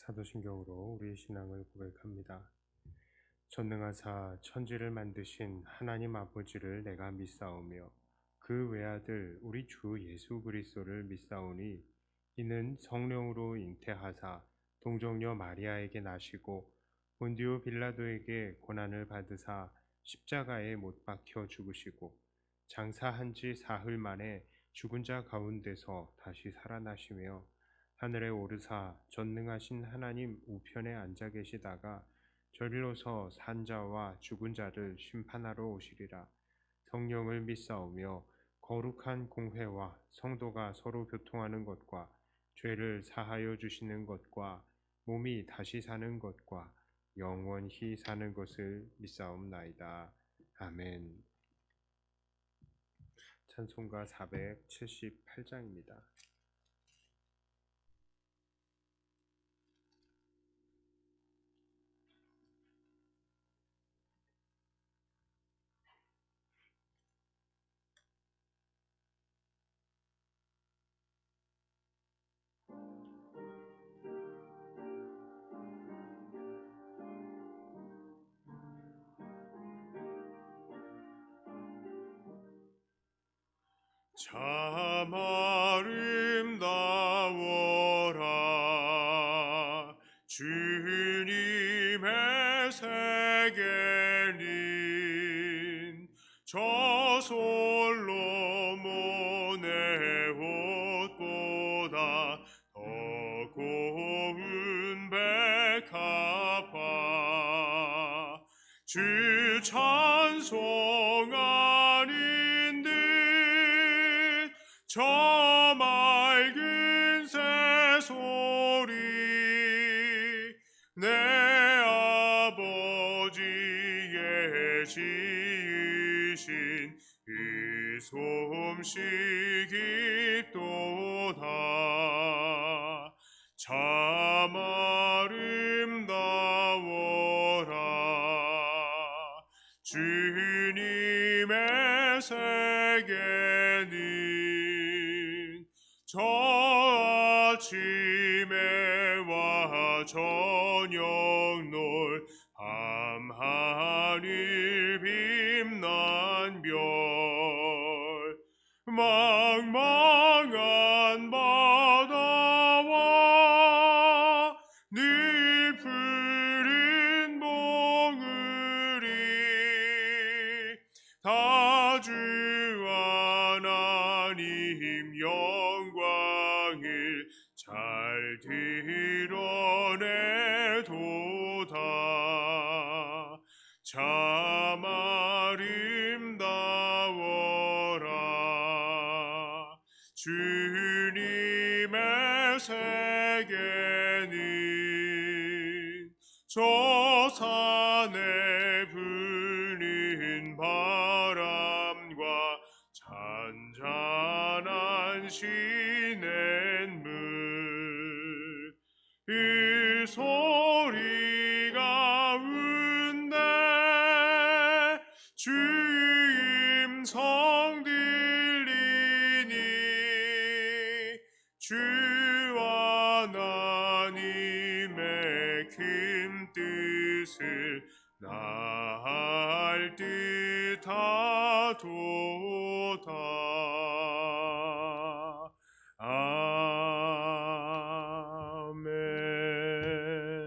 사도신경으로 우리의 신앙을 고백합니다. 전능하사 천지를 만드신 하나님 아버지를 내가 믿사오며 그 외아들 우리 주 예수 그리스도를 믿사오니 이는 성령으로 잉태하사 동정녀 마리아에게 나시고 본디오 빌라도에게 고난을 받으사 십자가에 못 박혀 죽으시고 장사한 지 사흘 만에 죽은 자 가운데서 다시 살아나시며 하늘에 오르사 전능하신 하나님 우편에 앉아 계시다가 저리로서 산자와 죽은 자를 심판하러 오시리라. 성령을 믿사오며 거룩한 공회와 성도가 서로 교통하는 것과 죄를 사하여 주시는 것과 몸이 다시 사는 것과 영원히 사는 것을 믿사옵나이다. 아멘. 찬송가 478장입니다. 참 아름다워라 주님의 세계는 저 솔로몬의 옷보다 더 고운 백합화 주 찬송하는 듯 저 맑은 새소리 내 아버지의 지으신 그 솜씨 깊도다 참 아름다워라 주님의 세계는 저 아침에와 저녁놀 밤하늘 빛난 별 망망한 바다와 늘 푸른 봉우리 다 주 하나님 영광을 잘 드러내도다 참 아름다워라 주님의 세계는 저 산에 불는 바람과 잔잔한 시냇물 그 소리가 운대 주 음성 들리니 주 하나님의 큰 뜻을 나할 듯하도다.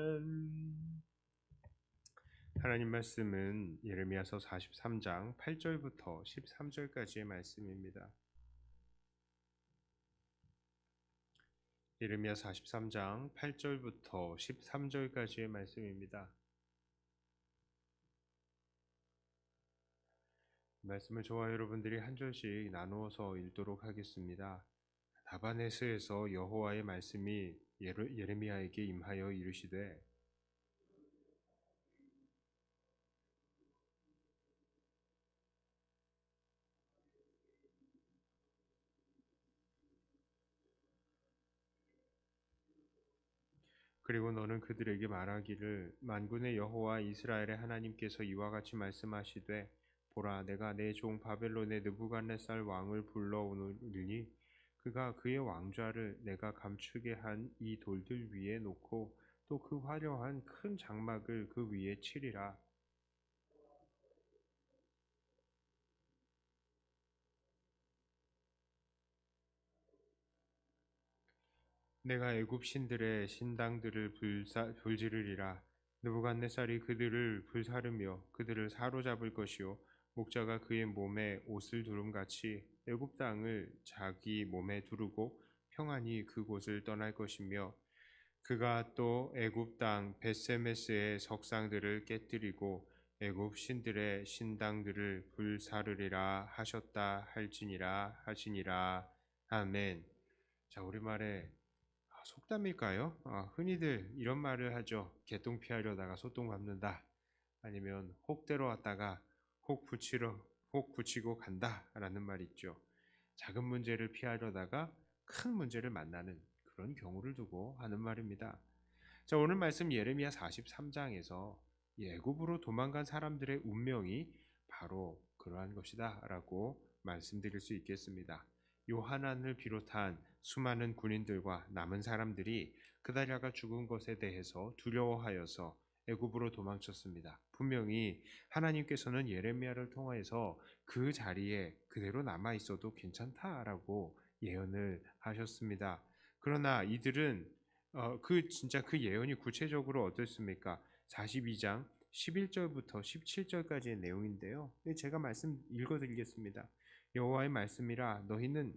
아멘. 하나님 말씀은 예레미야서 43장 8절부터 13절까지의 말씀입니다. 예레미야 43장 8절부터 13절까지의 말씀입니다. 말씀을 저와 여러분들이 한 절씩 나누어서 읽도록 하겠습니다. 다바네스에서 여호와의 말씀이 예레미야에게 임하여 이르시되 그리고 너는 그들에게 말하기를 만군의 여호와 이스라엘의 하나님께서 이와 같이 말씀하시되 보라 내가 내 종 바벨론의 느부갓네살 왕을 불러오느니 그가 그의 왕좌를 내가 감추게 한 이 돌들 위에 놓고 또 그 화려한 큰 장막을 그 위에 치리라. 내가 애굽 신들의 신당들을 불지르리라. 느부갓네살이 그들을 불사르며 그들을 사로잡을 것이요 목자가 그의 몸에 옷을 두름같이 애굽 땅을 자기 몸에 두르고 평안히 그곳을 떠날 것이며 그가 또 애굽 땅 벳세메스의 석상들을 깨뜨리고 애굽 신들의 신당들을 불사르리라 하셨다 할지니라 하시니라. 아멘. 자, 우리말에 속담일까요? 흔히들 이런 말을 하죠. 개똥 피하려다가 소똥 밟는다. 아니면 혹대로 왔다가 혹 붙이고 간다라는 말이 있죠. 작은 문제를 피하려다가 큰 문제를 만나는 그런 경우를 두고 하는 말입니다. 자, 오늘 말씀 예레미야 43장에서 애굽으로 도망간 사람들의 운명이 바로 그러한 것이다라고 말씀드릴 수 있겠습니다. 요하난을 비롯한 수많은 군인들과 남은 사람들이 그달랴가 죽은 것에 대해서 두려워하여서 애굽으로 도망쳤습니다. 분명히 하나님께서는 예레미야를 통해서 그 자리에 그대로 남아 있어도 괜찮다라고 예언을 하셨습니다. 그러나 이들은 진짜 그 예언이 구체적으로 어떻습니까? 42장 11절부터 17절까지의 내용인데요. 제가 말씀 읽어드리겠습니다. 여호와의 말씀이라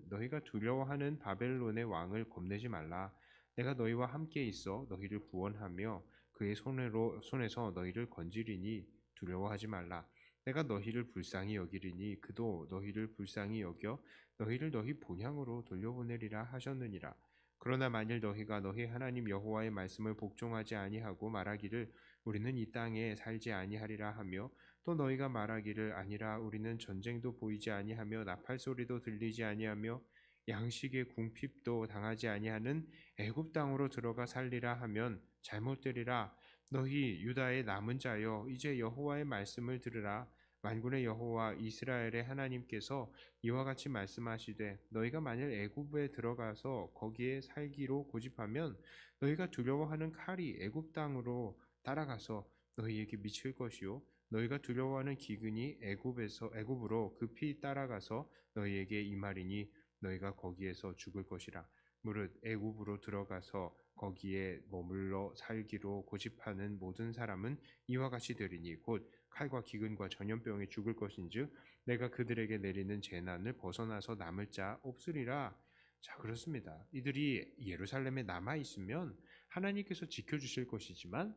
너희가 두려워하는 바벨론의 왕을 겁내지 말라. 내가 너희와 함께 있어 너희를 구원하며 그의 손에서 너희를 건지리니 두려워하지 말라. 내가 너희를 불쌍히 여기리니 그도 너희를 불쌍히 여겨 너희를 너희 본향으로 돌려보내리라 하셨느니라. 그러나 만일 너희가 너희 하나님 여호와의 말씀을 복종하지 아니하고 말하기를 우리는 이 땅에 살지 아니하리라 하며 또 너희가 말하기를 아니라 우리는 전쟁도 보이지 아니하며 나팔 소리도 들리지 아니하며 양식의 궁핍도 당하지 아니하는 애굽 땅으로 들어가 살리라 하면 잘못되리라. 너희 유다의 남은 자여 이제 여호와의 말씀을 들으라. 만군의 여호와 이스라엘의 하나님께서 이와 같이 말씀하시되 너희가 만일 애굽에 들어가서 거기에 살기로 고집하면 너희가 두려워하는 칼이 애굽 땅으로 따라가서 너희에게 미칠 것이요 너희가 두려워하는 기근이 애굽으로 급히 따라가서 너희에게 임하리니 너희가 거기에서 죽을 것이라. 무릇 애굽으로 들어가서 거기에 머물러 살기로 고집하는 모든 사람은 이와 같이 되리니 곧 칼과 기근과 전염병에 죽을 것인즉 내가 그들에게 내리는 재난을 벗어나서 남을 자 없으리라. 자, 그렇습니다. 이들이 예루살렘에 남아 있으면 하나님께서 지켜주실 것이지만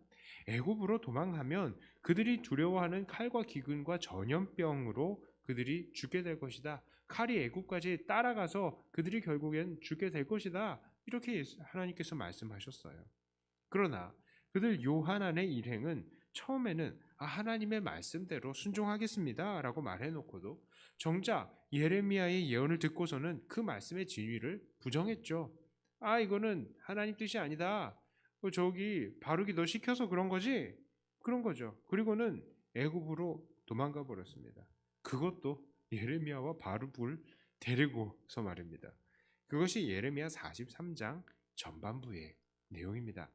애굽으로 도망하면 그들이 두려워하는 칼과 기근과 전염병으로 그들이 죽게 될 것이다. 칼이 애굽까지 따라가서 그들이 결국엔 죽게 될 것이다. 이렇게 하나님께서 말씀하셨어요. 그러나 그들 요하난의 일행은 처음에는 하나님의 말씀대로 순종하겠습니다 라고 말해놓고도 정작 예레미야의 예언을 듣고서는 그 말씀의 진위를 부정했죠. 이거는 하나님 뜻이 아니다. 저기 바룩이 너 시켜서 그런 거지? 그런 거죠. 그리고는 애굽으로 도망가 버렸습니다. 그것도 예레미야와 바룩을 데리고서 말입니다. 그것이 예레미야 43장 전반부의 내용입니다.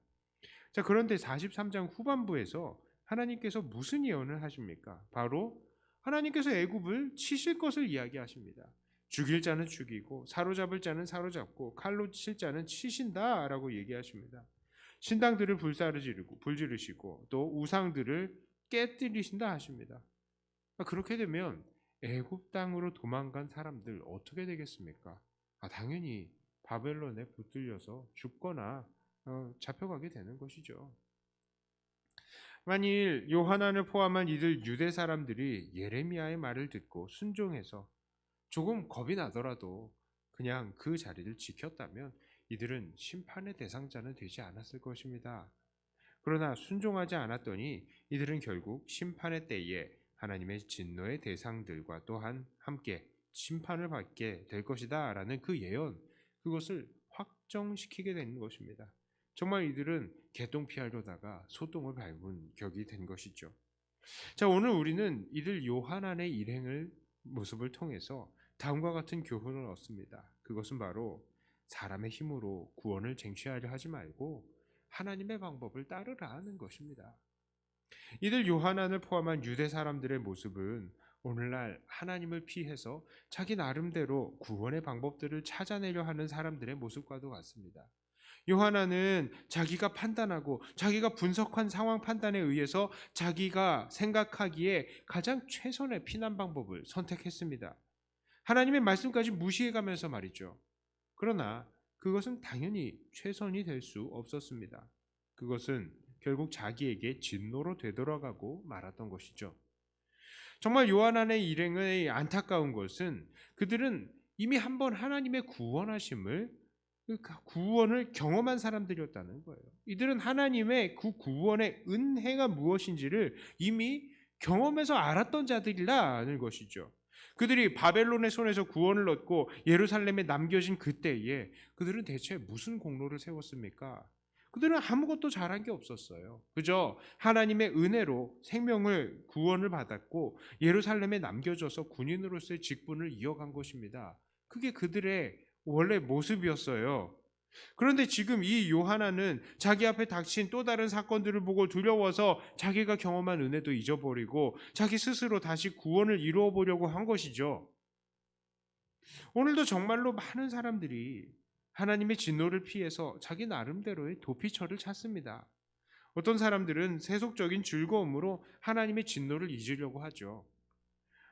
자, 그런데 43장 후반부에서 하나님께서 무슨 예언을 하십니까? 바로 하나님께서 애굽을 치실 것을 이야기하십니다. 죽일 자는 죽이고 사로잡을 자는 사로잡고 칼로 칠 자는 치신다라고 얘기하십니다. 신당들을 불지르시고 또 우상들을 깨뜨리신다 하십니다. 그렇게 되면 애굽 땅으로 도망간 사람들 어떻게 되겠습니까? 당연히 바벨론에 붙들려서 죽거나 잡혀가게 되는 것이죠. 만일 요하난을 포함한 이들 유대 사람들이 예레미야의 말을 듣고 순종해서 조금 겁이 나더라도 그냥 그 자리를 지켰다면 이들은 심판의 대상자는 되지 않았을 것입니다. 그러나 순종하지 않았더니 이들은 결국 심판의 때에 하나님의 진노의 대상들과 또한 함께 심판을 받게 될 것이다 라는 그 예언, 그것을 확정시키게 되는 것입니다. 정말 이들은 개똥 피하려다가 소똥을 밟은 격이 된 것이죠. 자, 오늘 우리는 이들 요하난의 일행을 모습을 통해서 다음과 같은 교훈을 얻습니다. 그것은 바로 사람의 힘으로 구원을 쟁취하려 하지 말고 하나님의 방법을 따르라 하는 것입니다. 이들 요한안을 포함한 유대 사람들의 모습은 오늘날 하나님을 피해서 자기 나름대로 구원의 방법들을 찾아내려 하는 사람들의 모습과도 같습니다. 요한아는 자기가 판단하고 자기가 분석한 상황 판단에 의해서 자기가 생각하기에 가장 최선의 피난 방법을 선택했습니다. 하나님의 말씀까지 무시해가면서 말이죠. 그러나 그것은 당연히 최선이 될 수 없었습니다. 그것은 결국 자기에게 진노로 되돌아가고 말았던 것이죠. 정말 요한안의 일행의 안타까운 것은 그들은 이미 한번 하나님의 구원을 경험한 사람들이었다는 거예요. 이들은 하나님의 그 구원의 은혜가 무엇인지를 이미 경험해서 알았던 자들이라는 것이죠. 그들이 바벨론의 손에서 구원을 얻고 예루살렘에 남겨진 그때에 그들은 대체 무슨 공로를 세웠습니까? 그들은 아무것도 잘한 게 없었어요. 그저 하나님의 은혜로 구원을 받았고 예루살렘에 남겨져서 군인으로서의 직분을 이어간 것입니다. 그게 그들의 원래 모습이었어요. 그런데 지금 이 요한아는 자기 앞에 닥친 또 다른 사건들을 보고 두려워서 자기가 경험한 은혜도 잊어버리고 자기 스스로 다시 구원을 이루어 보려고 한 것이죠. 오늘도 정말로 많은 사람들이 하나님의 진노를 피해서 자기 나름대로의 도피처를 찾습니다. 어떤 사람들은 세속적인 즐거움으로 하나님의 진노를 잊으려고 하죠.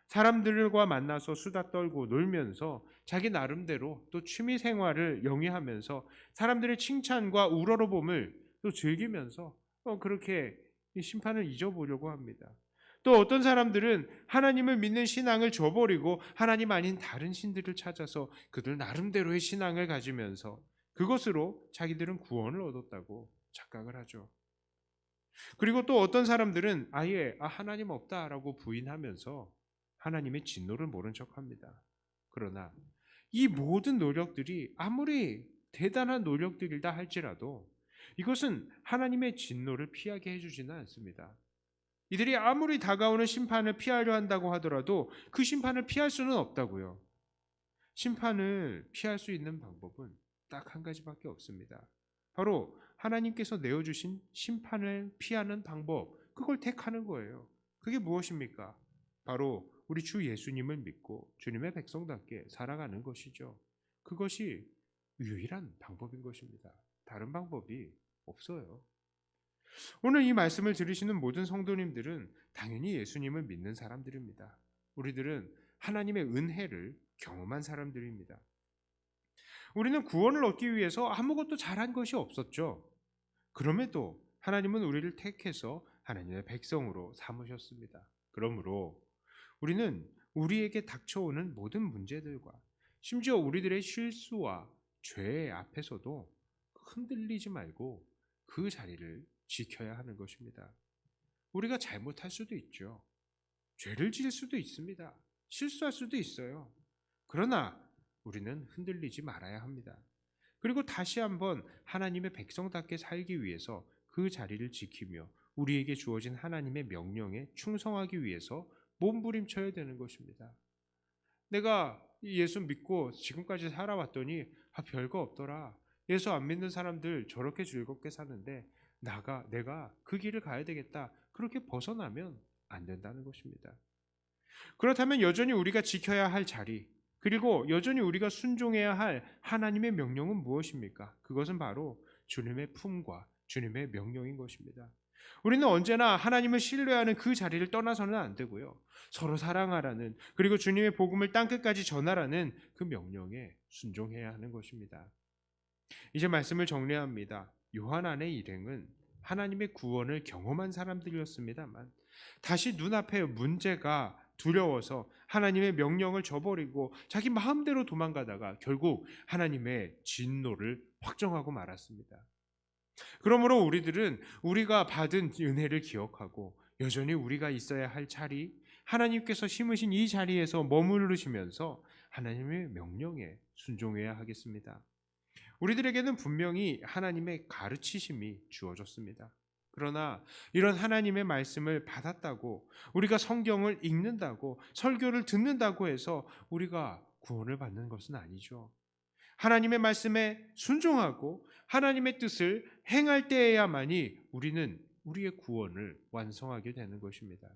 사람들과 만나서 수다 떨고 놀면서 자기 나름대로 또 취미 생활을 영위하면서 사람들의 칭찬과 우러러봄을 또 즐기면서 그렇게 심판을 잊어보려고 합니다. 또 어떤 사람들은 하나님을 믿는 신앙을 저버리고 하나님 아닌 다른 신들을 찾아서 그들 나름대로의 신앙을 가지면서 그것으로 자기들은 구원을 얻었다고 착각을 하죠. 그리고 또 어떤 사람들은 아예 하나님 없다라고 부인하면서 하나님의 진노를 모른 척합니다. 그러나 이 모든 노력들이 아무리 대단한 노력들이다 할지라도 이것은 하나님의 진노를 피하게 해주지는 않습니다. 이들이 아무리 다가오는 심판을 피하려 한다고 하더라도 그 심판을 피할 수는 없다고요. 심판을 피할 수 있는 방법은 딱 한 가지밖에 없습니다. 바로 하나님께서 내어주신 심판을 피하는 방법, 그걸 택하는 거예요. 그게 무엇입니까? 바로 우리 주 예수님을 믿고 주님의 백성답게 살아가는 것이죠. 그것이 유일한 방법인 것입니다. 다른 방법이 없어요. 오늘 이 말씀을 들으시는 모든 성도님들은 당연히 예수님을 믿는 사람들입니다. 우리들은 하나님의 은혜를 경험한 사람들입니다. 우리는 구원을 얻기 위해서 아무것도 잘한 것이 없었죠. 그럼에도 하나님은 우리를 택해서 하나님의 백성으로 삼으셨습니다. 그러므로 우리는 우리에게 닥쳐오는 모든 문제들과 심지어 우리들의 실수와 죄 앞에서도 흔들리지 말고 그 자리를 지켜야 하는 것입니다. 우리가 잘못할 수도 있죠. 죄를 지을 수도 있습니다. 실수할 수도 있어요. 그러나 우리는 흔들리지 말아야 합니다. 그리고 다시 한번 하나님의 백성답게 살기 위해서 그 자리를 지키며 우리에게 주어진 하나님의 명령에 충성하기 위해서 몸부림쳐야 되는 것입니다. 내가 예수 믿고 지금까지 살아왔더니 별거 없더라. 예수 안 믿는 사람들 저렇게 즐겁게 사는데 내가 그 길을 가야 되겠다. 그렇게 벗어나면 안 된다는 것입니다. 그렇다면 여전히 우리가 지켜야 할 자리, 그리고 여전히 우리가 순종해야 할 하나님의 명령은 무엇입니까? 그것은 바로 주님의 품과 주님의 명령인 것입니다. 우리는 언제나 하나님을 신뢰하는 그 자리를 떠나서는 안 되고요. 서로 사랑하라는, 그리고 주님의 복음을 땅끝까지 전하라는 그 명령에 순종해야 하는 것입니다. 이제 말씀을 정리합니다. 요한안의 일행은 하나님의 구원을 경험한 사람들이었습니다만 다시 눈앞에 문제가 두려워서 하나님의 명령을 저버리고 자기 마음대로 도망가다가 결국 하나님의 진노를 확정하고 말았습니다. 그러므로 우리들은 우리가 받은 은혜를 기억하고 여전히 우리가 있어야 할 자리, 하나님께서 심으신 이 자리에서 머무르시면서 하나님의 명령에 순종해야 하겠습니다. 우리들에게는 분명히 하나님의 가르치심이 주어졌습니다. 그러나 이런 하나님의 말씀을 받았다고, 우리가 성경을 읽는다고, 설교를 듣는다고 해서 우리가 구원을 받는 것은 아니죠. 하나님의 말씀에 순종하고 하나님의 뜻을 행할 때에야만이 우리는 우리의 구원을 완성하게 되는 것입니다.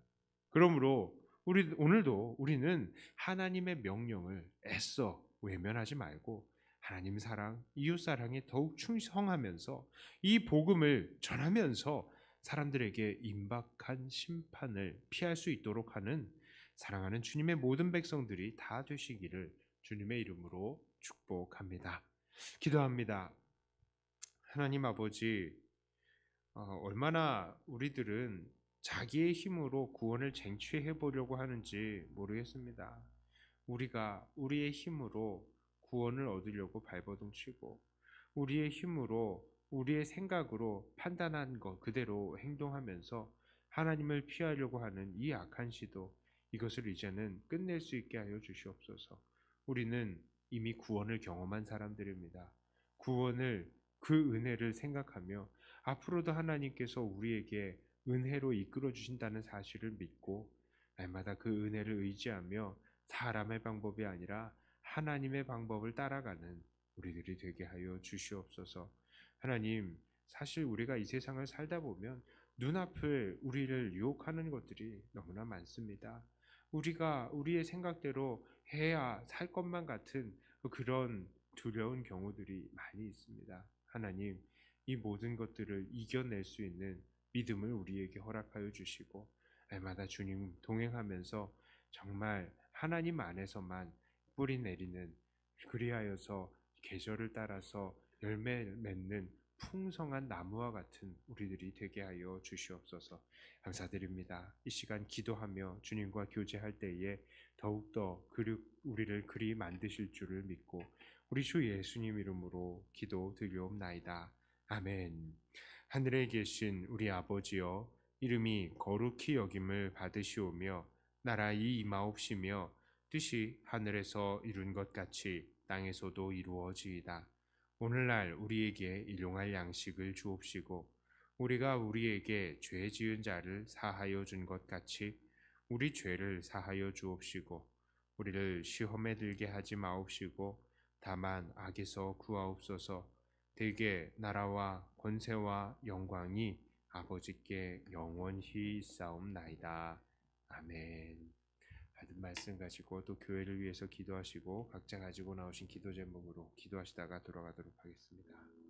그러므로 오늘도 우리는 하나님의 명령을 애써 외면하지 말고 하나님 사랑, 이웃 사랑에 더욱 충성하면서 이 복음을 전하면서 사람들에게 임박한 심판을 피할 수 있도록 하는 사랑하는 주님의 모든 백성들이 다 되시기를 주님의 이름으로 축복합니다. 기도합니다. 하나님 아버지, 얼마나 우리들은 자기의 힘으로 구원을 쟁취해 보려고 하는지 모르겠습니다. 우리가 우리의 힘으로 구원을 얻으려고 발버둥 치고 우리의 힘으로 우리의 생각으로 판단한 것 그대로 행동하면서 하나님을 피하려고 하는 이 악한 시도, 이것을 이제는 끝낼 수 있게 하여 주시옵소서. 우리는 이미 구원을 경험한 사람들입니다. 구원을, 그 은혜를 생각하며 앞으로도 하나님께서 우리에게 은혜로 이끌어 주신다는 사실을 믿고 날마다 그 은혜를 의지하며 사람의 방법이 아니라 하나님의 방법을 따라가는 우리들이 되게 하여 주시옵소서. 하나님, 사실 우리가 이 세상을 살다 보면 눈앞을 우리를 유혹하는 것들이 너무나 많습니다. 우리가 우리의 생각대로 해야 살 것만 같은 그런 두려운 경우들이 많이 있습니다. 하나님, 이 모든 것들을 이겨낼 수 있는 믿음을 우리에게 허락하여 주시고 날마다 주님 동행하면서 정말 하나님 안에서만 뿌리 내리는, 그리하여서 계절을 따라서 열매 맺는 풍성한 나무와 같은 우리들이 되게 하여 주시옵소서. 감사드립니다. 이 시간 기도하며 주님과 교제할 때에 더욱더 우리를 그리 만드실 줄을 믿고 우리 주 예수님 이름으로 기도 드리옵나이다. 아멘. 하늘에 계신 우리 아버지여, 이름이 거룩히 여김을 받으시오며 나라의 임하옵시며 뜻이 하늘에서 이룬 것 같이 땅에서도 이루어지이다. 오늘날 우리에게 일용할 양식을 주옵시고 우리가 우리에게 죄 지은 자를 사하여 준 것 같이 우리 죄를 사하여 주옵시고 우리를 시험에 들게 하지 마옵시고 다만 악에서 구하옵소서. 대개 나라와 권세와 영광이 아버지께 영원히 있사옵나이다. 아멘. 받은 말씀 가지고 또 교회를 위해서 기도하시고 각자 가지고 나오신 기도 제목으로 기도하시다가 돌아가도록 하겠습니다.